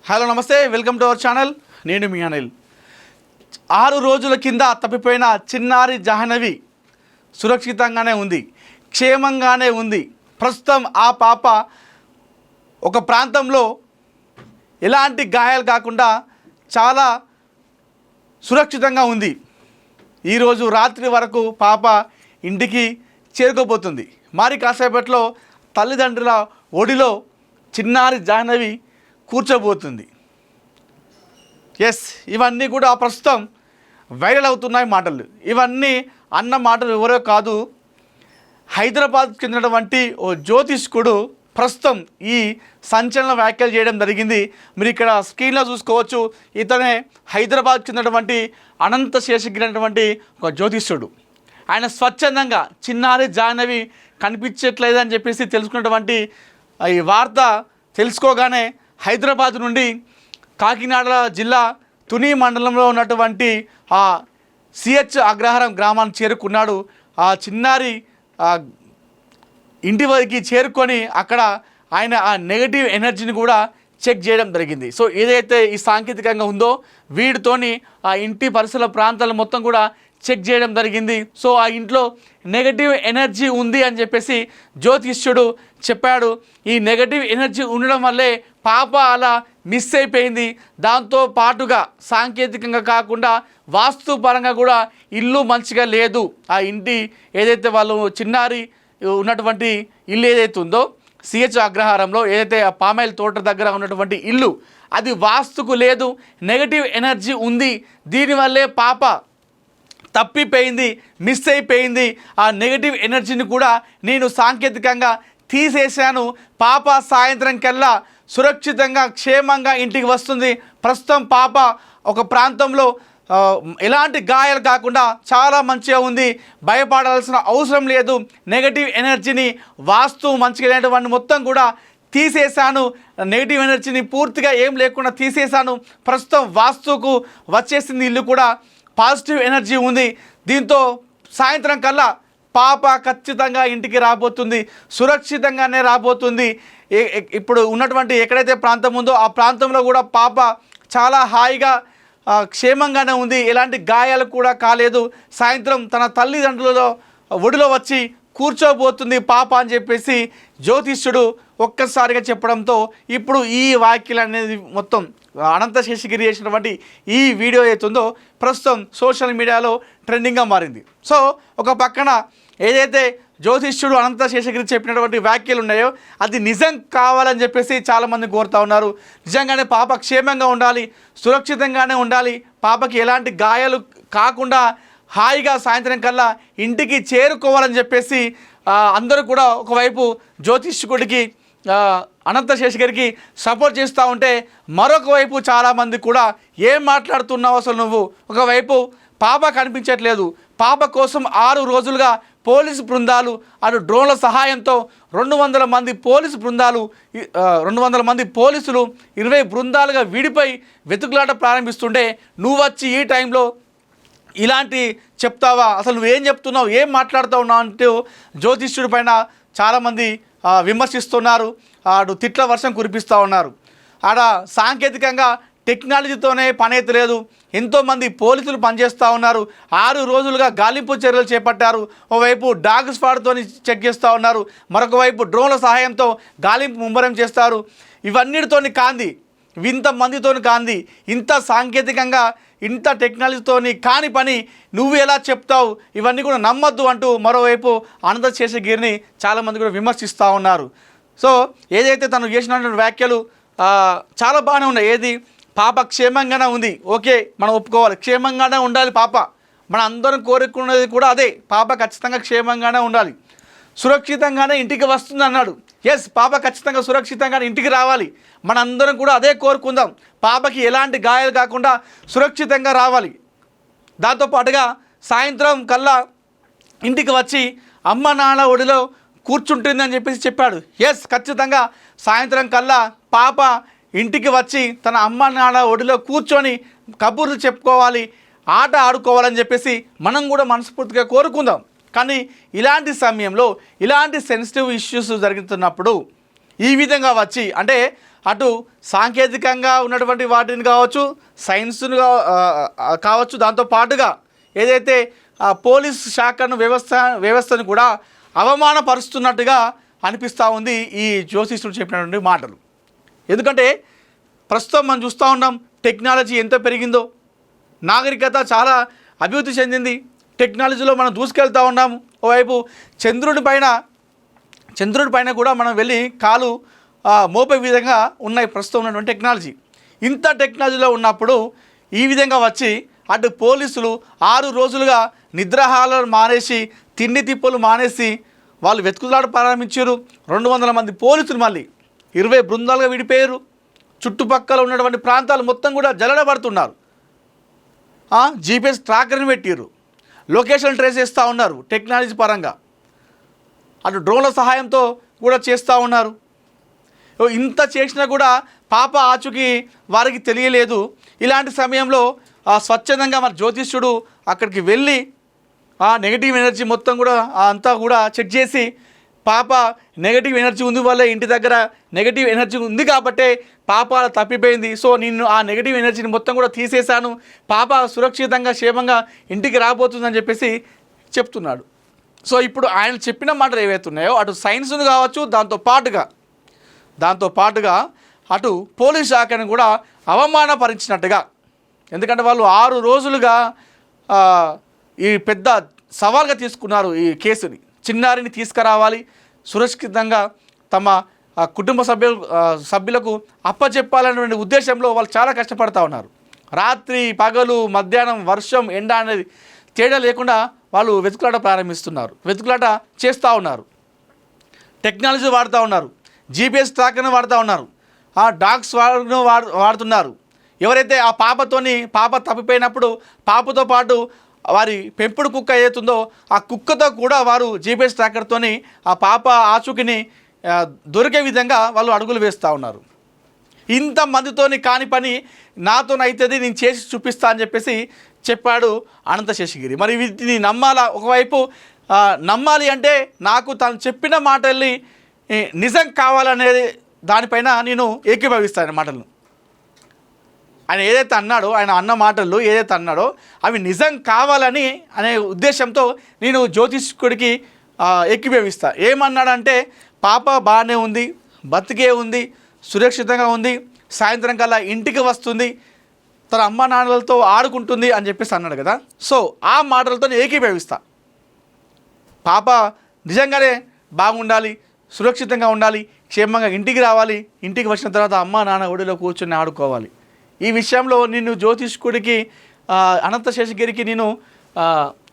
Hello నమస్తే, welcome to our channel. నేను మీ అనిల్. 6 రోజుల కింద తప్పిపోయిన చిన్నారి జాహ్నవి సురక్షితంగానే ఉంది, క్షేమంగానే ఉంది. ప్రస్తుతం ఆ పాప ఒక ప్రాంతంలో ఎలాంటి గాయాలు కాకుండా చాలా సురక్షితంగా ఉంది. ఈరోజు రాత్రి వరకు పాప ఇంటికి చేరుకోబోతుంది. మరి కాసేపట్లో తల్లిదండ్రుల ఒడిలో చిన్నారి జాహ్నవి కూర్చోబోతుంది. ఇవన్నీ కూడా ప్రస్తుతం వైరల్ అవుతున్నాయి మాటలు. ఇవన్నీ అన్న మాటలు ఎవరో కాదు, హైదరాబాద్కు చెందినటువంటి ఓ జ్యోతిష్కుడు ప్రస్తుతం ఈ సంచలన వ్యాఖ్యలు చేయడం జరిగింది. మీరు ఇక్కడ స్క్రీన్లో చూసుకోవచ్చు. ఇతనే హైదరాబాద్కు చెందినటువంటి అనంత శేషగిరి ఒక జ్యోతిష్యుడు. ఆయన స్వచ్ఛందంగా చిన్నారి జాహ్నవి కనిపించట్లేదని చెప్పేసి తెలుసుకున్నటువంటి ఈ వార్త తెలుసుకోగానే హైదరాబాద్ నుండి కాకినాడ జిల్లా తుని మండలంలో ఉన్నటువంటి ఆ సిహెచ్ అగ్రహారం గ్రామానికి చేరుకున్నాడు. ఆ చిన్నారి ఇంటి వరకు చేరుకొని అక్కడ ఆయన ఆ నెగటివ్ ఎనర్జీని కూడా చెక్ చేయడం జరిగింది. సో ఏదైతే ఈ సాంకేతికంగా ఉందో వీటితోని ఆ ఇంటి పరిసర ప్రాంతాలు మొత్తం కూడా చెక్ చేయడం జరిగింది. సో ఆ ఇంట్లో నెగటివ్ ఎనర్జీ ఉంది అని చెప్పేసి జ్యోతిష్యుడు చెప్పాడు. ఈ నెగటివ్ ఎనర్జీ ఉండడం వల్లే పాప అలా మిస్ అయిపోయింది. దాంతో పాటుగా సాంకేతికంగా కాకుండా వాస్తుపరంగా కూడా ఇల్లు మంచిగా లేదు. ఆ ఇంటి ఏదైతే వాళ్ళు చిన్నారి ఉన్నటువంటి ఇల్లు ఏదైతే ఉందో సిహెచ్ అగ్రహారంలో ఏదైతే ఆ పామాయిల్ తోట దగ్గర ఉన్నటువంటి ఇల్లు అది వాస్తుకు లేదు, నెగటివ్ ఎనర్జీ ఉంది. దీనివల్లే పాప తప్పిపోయింది, మిస్ అయిపోయింది. ఆ నెగటివ్ ఎనర్జీని కూడా నేను సాంకేతికంగా తీసేశాను. పాప సాయంత్రం కల్లా సురక్షితంగా క్షేమంగా ఇంటికి వస్తుంది. ప్రస్తుతం పాప ఒక ప్రాంతంలో ఎలాంటి గాయాలు కాకుండా చాలా మంచిగా ఉంది. భయపడాల్సిన అవసరం లేదు. నెగటివ్ ఎనర్జీని వాస్తు మంచిగా లేనటువంటి మొత్తం కూడా తీసేశాను. నెగిటివ్ ఎనర్జీని పూర్తిగా ఏం లేకుండా తీసేశాను. ప్రస్తుతం వాస్తుకు వచ్చేసింది. ఇల్లు కూడా పాజిటివ్ ఎనర్జీ ఉంది. దీంతో సాయంత్రం కల్లా పాప ఖచ్చితంగా ఇంటికి రాబోతుంది, సురక్షితంగానే రాబోతుంది. ఇప్పుడు ఉన్నటువంటి ఎక్కడైతే ప్రాంతం ఉందో ఆ ప్రాంతంలో కూడా పాప చాలా హాయిగా క్షేమంగానే ఉంది. ఎలాంటి గాయాలు కూడా కాలేదు. సాయంత్రం తన తల్లిదండ్రులలో ఒడిలో వచ్చి కూర్చోబోతుంది పాప అని చెప్పేసి జ్యోతిష్యుడు ఒక్కసారిగా చెప్పడంతో ఇప్పుడు ఈ వ్యాఖ్యలు అనేది మొత్తం అనంత శేషగిరి చేసినటువంటి ఈ వీడియో అవుతుందో ప్రస్తుతం సోషల్ మీడియాలో ట్రెండింగ్గా మారింది. సో ఒక పక్కన ఏదైతే జ్యోతిష్యుడు అనంత శేషగిరి చెప్పినటువంటి వ్యాఖ్యలు ఉన్నాయో అది నిజం కావాలని చెప్పేసి చాలామంది కోరుతూ ఉన్నారు. నిజంగానే పాప క్షేమంగా ఉండాలి, సురక్షితంగానే ఉండాలి, పాపకి ఎలాంటి గాయాలు కాకుండా హాయిగా సాయంత్రం కల్లా ఇంటికి చేరుకోవాలని చెప్పేసి అందరూ కూడా ఒకవైపు జ్యోతిష్కుడికి అనంత శేషగిరికి సపోర్ట్ చేస్తూ ఉంటే మరొక వైపు చాలామంది కూడా ఏం మాట్లాడుతున్నావు అసలు నువ్వు, ఒకవైపు పాప కనిపించట్లేదు, పాప కోసం 6 రోజులుగా పోలీసు బృందాలు అటు డ్రోన్ల సహాయంతో 200 మంది పోలీసు బృందాలు 200 మంది పోలీసులు 20 బృందాలుగా విడిపోయి వెతుకులాట ప్రారంభిస్తుంటే నువ్వు వచ్చి ఈ టైంలో ఇలాంటి చెప్తావా, అసలు నువ్వేం చెప్తున్నావు, ఏం మాట్లాడుతూ ఉన్నావు అంటూ జ్యోతిష్యుడి పైన చాలామంది విమర్శిస్తున్నారు. ఆడు తిట్ల వర్షం కురిపిస్తూ ఉన్నారు. ఆడ సాంకేతికంగా టెక్నాలజీతోనే పని అయితే లేదు. ఎంతోమంది పోలీసులు పనిచేస్తూ ఉన్నారు. 6 రోజులుగా గాలింపు చర్యలు చేపట్టారు. ఓవైపు డాగ్ స్క్వాడ్తో చెక్ చేస్తూ ఉన్నారు, మరొక వైపు డ్రోన్ల సహాయంతో గాలింపు ముమ్మరం చేస్తారు. ఇవన్నిటితో కాంది, ఇంతమందితో కాంది, ఇంత సాంకేతికంగా ఇంత టెక్నాలజీతోని కాని పని నువ్వు ఎలా చెప్తావు, ఇవన్నీ కూడా నమ్మద్దు అంటూ మరోవైపు అనంత శేషగిరిని చాలామంది కూడా విమర్శిస్తూ ఉన్నారు. సో ఏదైతే తను చేసినటువంటి వ్యాఖ్యలు చాలా బాగానే ఉన్నాయి. ఏది పాప క్షేమంగానే ఉంది, ఓకే, మనం ఒప్పుకోవాలి, క్షేమంగానే ఉండాలి పాప. మన అందరం కోరుకున్నది కూడా అదే, పాప ఖచ్చితంగా క్షేమంగానే ఉండాలి, సురక్షితంగానే ఇంటికి వస్తుంది అన్నాడు. పాప ఖచ్చితంగా సురక్షితంగానే ఇంటికి రావాలి. మన అందరం కూడా అదే కోరుకుందాం. పాపకి ఎలాంటి గాయాలు కాకుండా సురక్షితంగా రావాలి. దాంతోపాటుగా సాయంత్రం కల్లా ఇంటికి వచ్చి అమ్మ నాన్న ఒడిలో కూర్చుంటుందని చెప్పేసి చెప్పాడు. ఖచ్చితంగా సాయంత్రం కల్లా పాప ఇంటికి వచ్చి తన అమ్మ నాన్న ఒడిలో కూర్చొని కబుర్లు చెప్పుకోవాలి, ఆట ఆడుకోవాలని చెప్పేసి మనం కూడా మనస్ఫూర్తిగా కోరుకుందాం. కానీ ఇలాంటి సమయంలో ఇలాంటి సెన్సిటివ్ ఇష్యూస్ జరుగుతున్నప్పుడు ఈ విధంగా వచ్చి అంటే అటు సాంకేతికంగా ఉన్నటువంటి వాటిని కావచ్చు, సైన్స్ను కావచ్చు, దాంతో పాటుగా ఏదైతే పోలీస్ శాఖను వ్యవస్థను కూడా అవమానపరుస్తున్నట్టుగా అనిపిస్తూ ఉంది ఈ జ్యోతిష్యుడు చెప్పినటువంటి మాటలు. ఎందుకంటే ప్రస్తుతం మనం చూస్తూ ఉన్నాం టెక్నాలజీ ఎంత పెరిగిందో, నాగరికత చాలా అభివృద్ధి చెందింది, టెక్నాలజీలో మనం దూసుకెళ్తూ ఉన్నాము. ఓవైపు చంద్రుడి పైన కూడా మనం వెళ్ళి కాలు మోపే విధంగా ఉన్నాయి ప్రస్తుతం ఉన్నటువంటి టెక్నాలజీ. ఇంత టెక్నాలజీలో ఉన్నప్పుడు ఈ విధంగా వచ్చి అటు పోలీసులు 6 రోజులుగా నిద్రాహారాలు మానేసి, తిండి తిప్పలు మానేసి వాళ్ళు వెతుకులాట ప్రారంభించారు. 200 మంది పోలీసులు మళ్ళీ 20 బృందాలుగా విడిపోయారు. చుట్టుపక్కల ఉన్నటువంటి ప్రాంతాలు మొత్తం కూడా జల్లెడబడుతున్నారు. జీపీఎస్ ట్రాకర్ని పెట్టారు, లొకేషన్ ట్రేస్ చేస్తూ ఉన్నారు. టెక్నాలజీ పరంగా అటు డ్రోన్ల సహాయంతో కూడా చేస్తూ ఉన్నారు. ఇంత చేసినా కూడా పాప ఆచూకీ వారికి తెలియలేదు. ఇలాంటి సమయంలో స్వచ్ఛందంగా మన జ్యోతిష్యుడు అక్కడికి వెళ్ళి నెగిటివ్ ఎనర్జీ మొత్తం కూడా అంతా కూడా చెక్ చేసి, పాప నెగిటివ్ ఎనర్జీ ఉంది వల్ల ఇంటి దగ్గర నెగిటివ్ ఎనర్జీ ఉంది కాబట్టే పాప తప్పిపోయింది. సో నేను ఆ నెగిటివ్ ఎనర్జీని మొత్తం కూడా తీసేశాను, పాప సురక్షితంగా క్షేమంగా ఇంటికి రాబోతుందని చెప్పేసి చెప్తున్నాడు. సో ఇప్పుడు ఆయన చెప్పిన మాటలు ఏవైతే ఉన్నాయో అటు సైన్స్ను కావచ్చు, దాంతో పాటుగా అటు పోలీస్ శాఖను కూడా అవమానపరిచినట్టుగా. ఎందుకంటే వాళ్ళు 6 రోజులుగా ఈ పెద్ద సవాల్గా తీసుకున్నారు ఈ కేసుని. చిన్నారిని తీసుకురావాలి, సురక్షితంగా తమ కుటుంబ సభ్యులకు అప్పచెప్పాలనే ఉద్దేశంలో వాళ్ళు చాలా కష్టపడతా ఉన్నారు. రాత్రి పగలు, మధ్యాహ్నం, వర్షం, ఎండ అనేది తేడా లేకుండా వాళ్ళు వెతుకులాట చేస్తూ ఉన్నారు. టెక్నాలజీ వాడుతూ ఉన్నారు, జీపీఎస్ ట్రాకర్ను వాడుతూ ఉన్నారు, డాగ్స్ వాడుతున్నారు. ఎవరైతే ఆ పాప తప్పిపోయినప్పుడు పాపతో పాటు వారి పెంపుడు కుక్క ఏదైతుందో ఆ కుక్కతో కూడా వారు జీపీఎస్ ట్రాకర్తోని ఆ పాప ఆచూకీని దొరికే విధంగా వాళ్ళు అడుగులు వేస్తూ ఉన్నారు. ఇంతమందితోని కాని పని నాతోనైతుంది, నేను చేసి చూపిస్తా అని చెప్పేసి చెప్పాడు అనంత శేషగిరి. మరి వీటిని నమ్మాలా? ఒకవైపు నమ్మాలి అంటే నాకు తను చెప్పిన మాటల్ని నిజం కావాలనేది దానిపైన నేను ఏకీభవిస్తాను మాటలను. ఆయన ఏదైతే అన్నాడో, ఆయన అన్న మాటలు ఏదైతే అన్నాడో అవి నిజం కావాలని అనే ఉద్దేశంతో నేను జ్యోతిష్కుడికి ఏకీభవిస్తా. ఏమన్నాడంటే పాప బాగానే ఉంది, బతికే ఉంది, సురక్షితంగా ఉంది, సాయంత్రం కల్లా ఇంటికి వస్తుంది, తన అమ్మ నాన్నలతో ఆడుకుంటుంది అని చెప్పేసి అన్నాడు కదా. సో ఆ మాటలతో ఏకీభవిస్తా. పాప నిజంగానే బాగుండాలి, సురక్షితంగా ఉండాలి, క్షేమంగా ఇంటికి రావాలి, ఇంటికి వచ్చిన తర్వాత అమ్మ నాన్న ఒడిలో కూర్చొని ఆడుకోవాలి. ఈ విషయంలో నేను జ్యోతిష్కుడికి అనంత శేషగిరికి నేను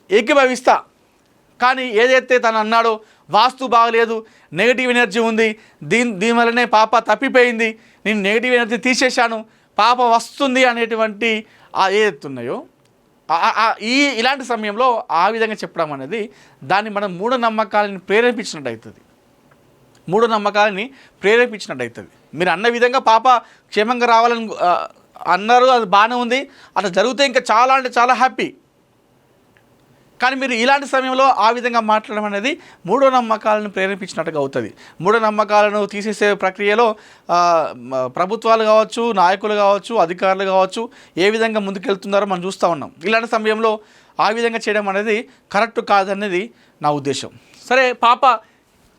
ఏకీభవిస్తా. కానీ ఏదైతే తను అన్నాడో వాస్తు బాగలేదు, నెగిటివ్ ఎనర్జీ ఉంది, దీనివల్లనే పాప తప్పిపోయింది, నేను నెగిటివ్ ఎనర్జీ తీసేశాను, పాప వస్తుంది అనేటువంటి ఏదైతే ఉన్నాయో ఇలాంటి సమయంలో ఆ విధంగా చెప్పడం అనేది దాన్ని మనం మూఢనమ్మకాలని ప్రేరేపించినట్టు అవుతుంది. మీరు అన్న విధంగా పాప క్షేమంగా రావాలని అన్నారు, అది బాగానే ఉంది, అట్లా జరిగితే ఇంకా చాలా అంటే చాలా హ్యాపీ. కానీ మీరు ఇలాంటి సమయంలో ఆ విధంగా మాట్లాడడం అనేది మూఢనమ్మకాలను ప్రేరేపించినట్టుగా అవుతుంది. మూఢనమ్మకాలను తీసేసే ప్రక్రియలో ప్రభుత్వాలు కావచ్చు, నాయకులు కావచ్చు, అధికారులు కావచ్చు ఏ విధంగా ముందుకెళ్తున్నారో మనం చూస్తూ ఉన్నాం. ఇలాంటి సమయంలో ఆ విధంగా చేయడం అనేది కరెక్ట్ కాదనేది నా ఉద్దేశం. సరే,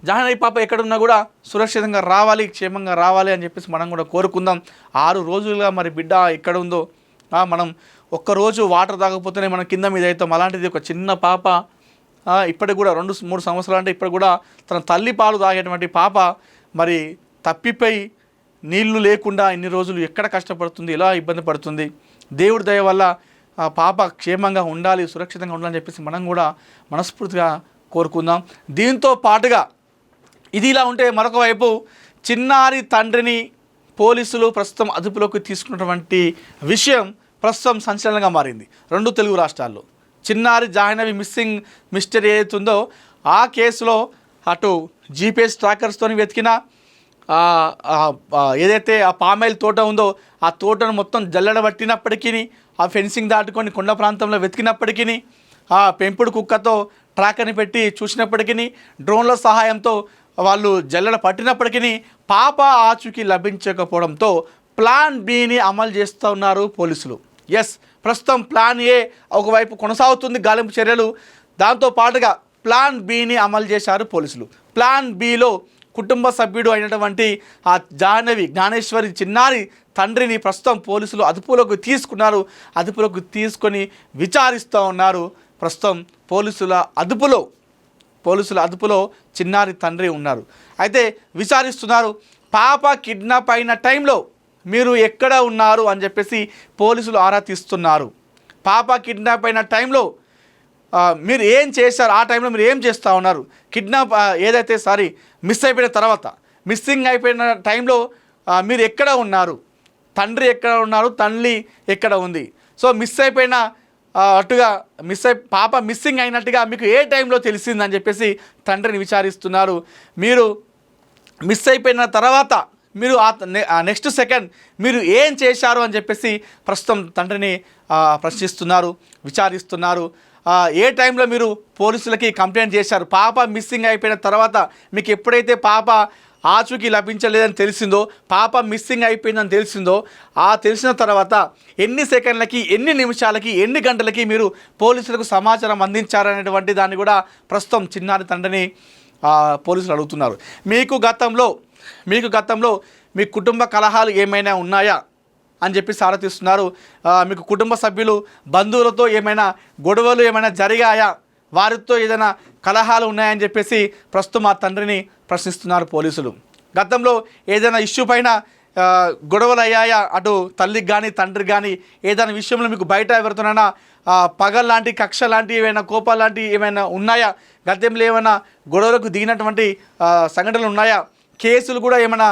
జాహ్నవి పాప ఎక్కడున్నా కూడా సురక్షితంగా రావాలి, క్షేమంగా రావాలి అని చెప్పేసి మనం కూడా కోరుకుందాం. 6 రోజులుగా మరి బిడ్డ ఎక్కడ ఉందో, మనం ఒక్కరోజు వాటర్ తాగకపోతేనే మనం కింద మీద అవుతాం. అలాంటిది ఒక చిన్న పాప ఇప్పటికి కూడా 2-3 సంవత్సరాలు అంటే ఇప్పుడు కూడా తన తల్లి పాలు తాగేటువంటి పాప మరి తప్పిపోయి నీళ్లు లేకుండా ఇన్ని రోజులు ఎక్కడ కష్టపడుతుంది, ఎలా ఇబ్బంది పడుతుంది. దేవుడి దయ వల్ల ఆ పాప క్షేమంగా ఉండాలి, సురక్షితంగా ఉండాలని చెప్పేసి మనం కూడా మనస్ఫూర్తిగా కోరుకుందాం. దీంతో పాటుగా ఇది ఇలా ఉంటే మరొక వైపు చిన్నారి తండ్రిని పోలీసులు ప్రస్తుతం అదుపులోకి తీసుకున్నటువంటి విషయం ప్రస్తుతం సంచలనంగా మారింది 2 తెలుగు రాష్ట్రాల్లో. చిన్నారి జాహ్నవి మిస్సింగ్ మిస్టరీ ఏదైతుందో ఆ కేసులో అటు జీపీఎస్ ట్రాకర్స్తో వెతికిన ఏదైతే ఆ పామాయిల్ తోట ఉందో ఆ తోటను మొత్తం జల్లెడబట్టినప్పటికీ, ఆ ఫెన్సింగ్ దాటుకొని కొండ ప్రాంతంలో వెతికినప్పటికీ, ఆ పెంపుడు కుక్కతో ట్రాకర్ని పెట్టి చూసినప్పటికీ, డ్రోన్ల సహాయంతో వాళ్ళు జల్లెడ పట్టినప్పటికీ పాప ఆచూకీ లభించకపోవడంతో ప్లాన్ బిని అమలు చేస్తూ ఉన్నారు పోలీసులు. ఎస్, ప్రస్తుతం ప్లాన్ ఏ ఒకవైపు కొనసాగుతుంది గాలింపు చర్యలు, దాంతో పాటుగా ప్లాన్ బిని అమలు చేశారు పోలీసులు. ప్లాన్ బిలో కుటుంబ సభ్యుడు అయినటువంటి ఆ జాహ్నవి జ్ఞానేశ్వరి చిన్నారి తండ్రిని ప్రస్తుతం పోలీసులు అదుపులోకి తీసుకున్నారు. అదుపులోకి తీసుకొని విచారిస్తూ ఉన్నారు. ప్రస్తుతం పోలీసుల అదుపులో చిన్నారి తండ్రి ఉన్నారు. అయితే విచారిస్తున్నారు. పాప కిడ్నాప్ అయిన టైంలో మీరు ఎక్కడ ఉన్నారు అని చెప్పేసి పోలీసులు ఆరా తీస్తున్నారు. పాప కిడ్నాప్ అయిన టైంలో మీరు ఏం చేశారు, ఆ టైంలో మీరు ఏం చేస్తూ ఉన్నారు, కిడ్నాప్ మిస్సింగ్ అయిపోయిన టైంలో మీరు ఎక్కడ ఉన్నారు, తండ్రి ఎక్కడ ఉన్నారు, తల్లి ఎక్కడ ఉంది. సో పాప మిస్సింగ్ అయినట్టుగా మీకు ఏ టైంలో తెలిసిందని చెప్పేసి తండ్రిని విచారిస్తున్నారు. మీరు మిస్ అయిపోయిన తర్వాత మీరు నెక్స్ట్ సెకండ్ మీరు ఏం చేశారు అని చెప్పేసి ప్రస్తుతం తండ్రిని ప్రశ్నిస్తున్నారు, విచారిస్తున్నారు. ఏ టైంలో మీరు పోలీసులకి కంప్లైంట్ చేశారు, పాప మిస్సింగ్ అయిపోయిన తర్వాత మీకు ఎప్పుడైతే పాప ఆచూకీ లభించలేదని తెలిసిందో, పాప మిస్సింగ్ అయిపోయిందని తెలిసిందో, తెలిసిన తర్వాత ఎన్ని సెకండ్లకి, ఎన్ని నిమిషాలకి, ఎన్ని గంటలకి మీరు పోలీసులకు సమాచారం అందించారనేటువంటి దాన్ని కూడా ప్రస్తుతం చిన్నారి తండ్రిని పోలీసులు అడుగుతున్నారు. మీకు గతంలో మీ కుటుంబ కలహాలు ఏమైనా ఉన్నాయా అని చెప్పి సారా తీస్తున్నారు. మీకు కుటుంబ సభ్యులు, బంధువులతో ఏమైనా గొడవలు ఏమైనా జరిగాయా, వారితో ఏదైనా కలహాలు ఉన్నాయని చెప్పేసి ప్రస్తుతం ఆ తండ్రిని ప్రశ్నిస్తున్నారు పోలీసులు. గతంలో ఏదైనా ఇష్యూ పైన గొడవలు అయ్యాయా, అటు తల్లికి కానీ తండ్రికి కానీ ఏదైనా విషయంలో మీకు బయట ఎవరితోనైనా పగ లాంటి, కక్ష లాంటి ఏమైనా, కోపాలు లాంటివి ఏమైనా ఉన్నాయా, గతంలో ఏమైనా గొడవలకు దిగినటువంటి సంఘటనలు ఉన్నాయా, కేసులు కూడా ఏమైనా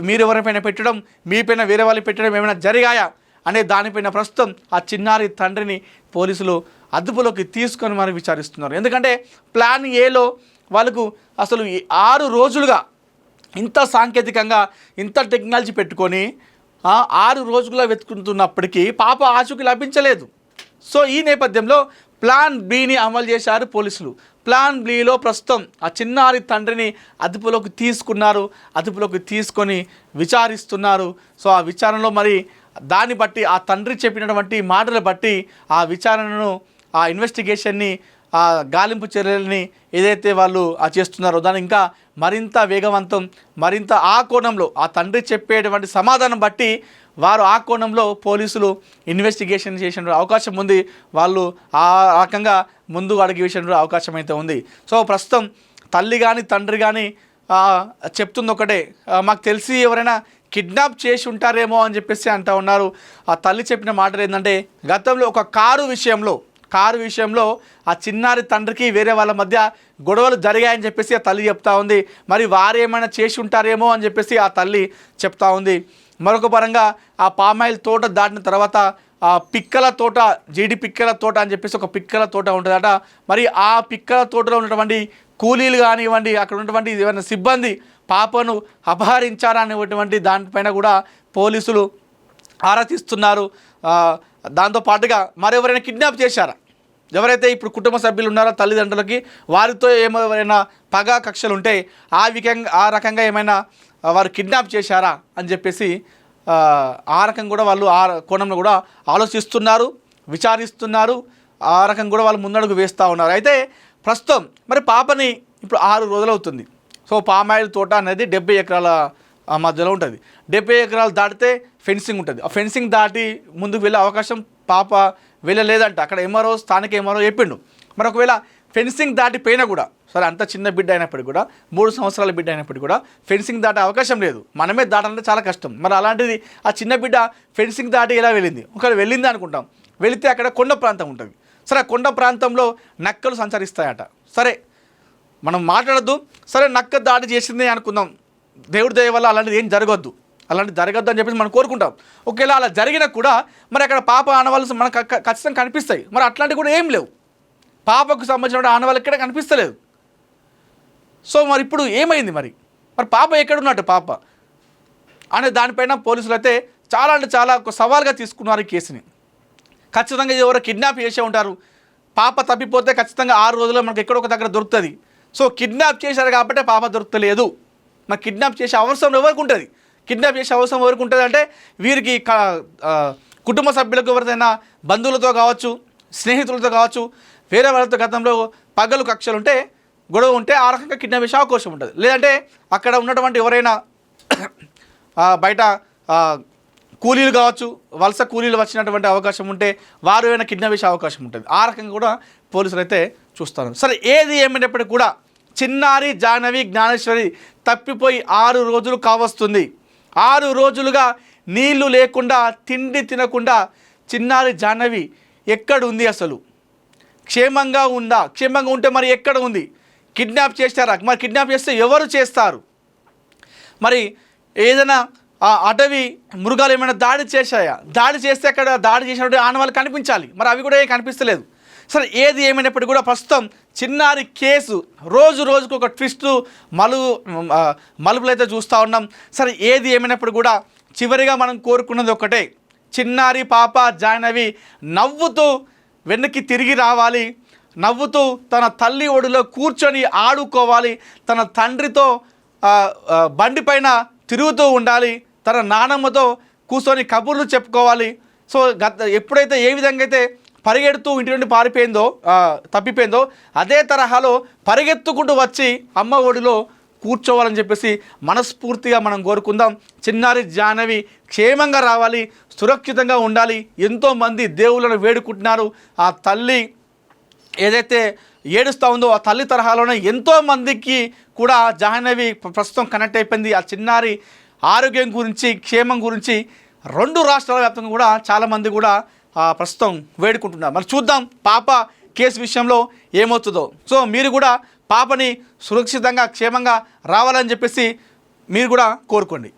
మీరు ఎవరిపైన పెట్టడం, మీపైన వేరే వాళ్ళు పెట్టడం ఏమైనా జరిగాయా అనే దానిపైన ప్రస్తుతం ఆ చిన్నారి తండ్రిని పోలీసులు అదుపులోకి తీసుకొని మరి విచారిస్తున్నారు. ఎందుకంటే ప్లాన్ ఏలో వాళ్ళకు అసలు 6 రోజులుగా ఇంత సాంకేతికంగా, ఇంత టెక్నాలజీ పెట్టుకొని 6 రోజులుగా వెతుకుతున్నప్పటికీ పాప ఆచూకీ లభించలేదు. సో ఈ నేపథ్యంలో ప్లాన్ బిని అమలు చేశారు పోలీసులు. ప్లాన్ బిలో ప్రస్తుతం ఆ చిన్నారి తండ్రిని అదుపులోకి తీసుకొని విచారిస్తున్నారు. సో ఆ విచారణలో మరి దాన్ని బట్టి, ఆ తండ్రి చెప్పినటువంటి మాటలు బట్టి ఆ విచారణను, ఆ ఇన్వెస్టిగేషన్ని, ఆ గాలింపు చర్యలని ఏదైతే వాళ్ళు చేస్తున్నారో దాన్ని ఇంకా మరింత వేగవంతం, మరింత ఆ కోణంలో ఆ తండ్రి చెప్పేటువంటి సమాధానం బట్టి వారు ఆ కోణంలో పోలీసులు ఇన్వెస్టిగేషన్ చేసిన అవకాశం ఉంది. వాళ్ళు ఆ రకంగా ముందు అడిగే విషయంలో అవకాశం అయితే ఉంది. సో ప్రస్తుతం తల్లి కానీ తండ్రి కానీ చెప్తుంది ఒకటే, మాకు తెలిసి ఎవరైనా కిడ్నాప్ చేసి ఉంటారేమో అని చెప్పేసి అంటూ ఉన్నారు. ఆ తల్లి చెప్పిన మాటలు ఏంటంటే, గతంలో ఒక కారు విషయంలో ఆ చిన్నారి తండ్రికి వేరే వాళ్ళ మధ్య గొడవలు జరిగాయని చెప్పేసి ఆ తల్లి చెప్తా ఉంది. మరి వారు ఏమైనా చేసి ఉంటారేమో అని చెప్పేసి ఆ తల్లి చెప్తా ఉంది. మరొక పరంగా ఆ పామాయిల్ తోట దాటిన తర్వాత ఆ పిక్కల తోట, జీడి పిక్కల తోట అని చెప్పేసి ఒక పిక్కల తోట ఉంటుందట. మరి ఆ పిక్కల తోటలో ఉన్నటువంటి కూలీలు కానివ్వండి, అక్కడ ఉన్నటువంటి ఏమైనా సిబ్బంది పాపను అపహరించారనేటువంటి దానిపైన కూడా పోలీసులు ఆరా తీస్తున్నారు. దాంతోపాటుగా మరెవరైనా కిడ్నాప్ చేశారా, ఎవరైతే ఇప్పుడు కుటుంబ సభ్యులు ఉన్నారో తల్లిదండ్రులకి, వారితో ఎవరైనా పగా కక్షలు ఉంటే ఆ రకంగా ఏమైనా వారు కిడ్నాప్ చేశారా అని చెప్పేసి ఆ రకం కూడా వాళ్ళు ఆ కోణంలో కూడా ఆలోచిస్తున్నారు, విచారిస్తున్నారు. ఆ రకం కూడా వాళ్ళు ముందడుగు వేస్తూ ఉన్నారు. అయితే ప్రస్తుతం మరి పాపని ఇప్పుడు 6 రోజులు అవుతుంది. సో పామాయిల్ తోట అనేది 70 ఎకరాల మధ్యలో ఉంటుంది. 70 ఎకరాలు దాటితే ఫెన్సింగ్ ఉంటుంది. ఆ ఫెన్సింగ్ దాటి ముందుకు వెళ్ళే అవకాశం పాప వెళ్ళలేదంట. అక్కడ స్థానిక ఎంఆర్ఓ చెప్పిండు. మరి ఒకవేళ ఫెన్సింగ్ దాటిపోయినా కూడా, సరే అంత చిన్న బిడ్డ అయినప్పటికీ కూడా, 3 సంవత్సరాల బిడ్డ అయినప్పటికీ కూడా ఫెన్సింగ్ దాటే అవకాశం లేదు. మనమే దాటాలంటే చాలా కష్టం. మరి అలాంటిది ఆ చిన్న బిడ్డ ఫెన్సింగ్ దాటి ఎలా వెళ్ళింది? ఒకవేళ వెళ్ళింది అనుకుంటాం, వెళితే అక్కడ కొండ ప్రాంతం ఉంటుంది. సరే కొండ ప్రాంతంలో నక్కలు సంచరిస్తాయట. సరే మనం మాట్లాడద్దు, సరే నక్క దాడి చేసింది అనుకుందాం, దేవుడి దయ వల్ల అలాంటిది ఏం జరగద్దు అని చెప్పేసి మనం కోరుకుంటాం. ఒకవేళ అలా జరిగినా కూడా మరి అక్కడ పాప ఆనవాళ్ళు మనకు ఖచ్చితంగా కనిపిస్తాయి. మరి అట్లాంటివి కూడా ఏం లేవు. పాపకు సంబంధించిన ఆనవాళ్ళు ఎక్కడ కనిపిస్తలేదు. సో మరి ఇప్పుడు ఏమైంది? మరి పాప ఎక్కడున్నట్టు పాప అనే దానిపైన పోలీసులు అయితే చాలా అంటే చాలా ఒక సవాల్గా తీసుకున్నారు ఈ కేసుని. ఖచ్చితంగా ఎవరో కిడ్నాప్ చేసే ఉంటారు. పాప తప్పిపోతే ఖచ్చితంగా 6 రోజుల్లో మనకు ఎక్కడొక దగ్గర దొరుకుతుంది. సో కిడ్నాప్ చేశారు కాబట్టి పాప దొరకలేదు. మరి కిడ్నాప్ చేసే అవసరం ఎవరికి ఉంటుంది? కిడ్నాప్ చేసే అవసరం ఎవరికి ఉంటుంది అంటే వీరికి కుటుంబ సభ్యులకు ఎవరిదైనా బంధువులతో కావచ్చు, స్నేహితులతో కావచ్చు, వేరే వాళ్ళతో గతంలో పగలు కక్షలు ఉంటే, గొడవ ఉంటే ఆ రకంగా కిడ్నాప్ చేసే అవకాశం ఉంటుంది. లేదంటే అక్కడ ఉన్నటువంటి ఎవరైనా బయట కూలీలు కావచ్చు, వలస కూలీలు వచ్చినటువంటి అవకాశం ఉంటే వారు ఏమైనా కిడ్నాప్ చేసే అవకాశం ఉంటుంది. ఆ రకంగా కూడా పోలీసులు అయితే చూస్తారు. సరే, ఏది ఏమైనప్పటికీ కూడా చిన్నారి జాహ్నవి జ్ఞానేశ్వరి తప్పిపోయి 6 రోజులు కావస్తుంది. 6 రోజులుగా నీళ్లు లేకుండా, తిండి తినకుండా చిన్నారి జాహ్నవి ఎక్కడ ఉంది? అసలు క్షేమంగా ఉందా? క్షేమంగా ఉంటే మరి ఎక్కడ ఉంది? కిడ్నాప్ చేస్తారా? మరి కిడ్నాప్ చేస్తే ఎవరు చేస్తారు? మరి ఏదైనా అటవీ మృగాలు ఏమైనా దాడి చేశాయా? దాడి చేస్తే అక్కడ దాడి చేసినటువంటి ఆనవాళ్ళు కనిపించాలి. మరి అవి కూడా ఏం కనిపిస్తలేదు. సరే, ఏది ఏమైనప్పటికీ కూడా ప్రస్తుతం చిన్నారి కేసు రోజు రోజుకు ఒక ట్విస్ట్ మలుపులు అయితే చూస్తూ ఉన్నాం. సరే, ఏది ఏమైనప్పుడు కూడా చివరిగా మనం కోరుకున్నది ఒకటే, చిన్నారి పాప జాహ్నవి నవ్వుతూ వెనక్కి తిరిగి రావాలి, నవ్వుతూ తన తల్లి ఒడిలో కూర్చొని ఆడుకోవాలి, తన తండ్రితో బండిపైన తిరుగుతూ ఉండాలి, తన నానమ్మతో కూర్చొని కబుర్లు చెప్పుకోవాలి. సో ఎప్పుడైతే ఏ విధంగా అయితే పరిగెడుతూ ఇంటి నుండి పారిపోయిందో, తప్పిపోయిందో, అదే తరహాలో పరిగెత్తుకుంటూ వచ్చి అమ్మ ఒడిలో కూర్చోవాలని చెప్పేసి మనస్ఫూర్తిగా మనం కోరుకుందాం. చిన్నారి జాహ్నవి క్షేమంగా రావాలి, సురక్షితంగా ఉండాలి. ఎంతోమంది దేవుళ్ళను వేడుకుంటున్నారు. ఆ తల్లి ఏదైతే ఏడుస్తూ ఉందో ఆ తల్లి తరహాలోనే ఎంతోమందికి కూడా జాహ్నవి ప్రస్తుతం కనెక్ట్ అయిపోయింది. ఆ చిన్నారి ఆరోగ్యం గురించి, క్షేమం గురించి 2 రాష్ట్రాల వ్యాప్తంగా కూడా చాలామంది కూడా ప్రస్తుతం వేడుకుంటున్నారు. మరి చూద్దాం పాప కేసు విషయంలో ఏమవుతుందో. సో మీరు కూడా పాపని సురక్షితంగా, క్షేమంగా రావాలని చెప్పేసి మీరు కూడా కోరుకోండి.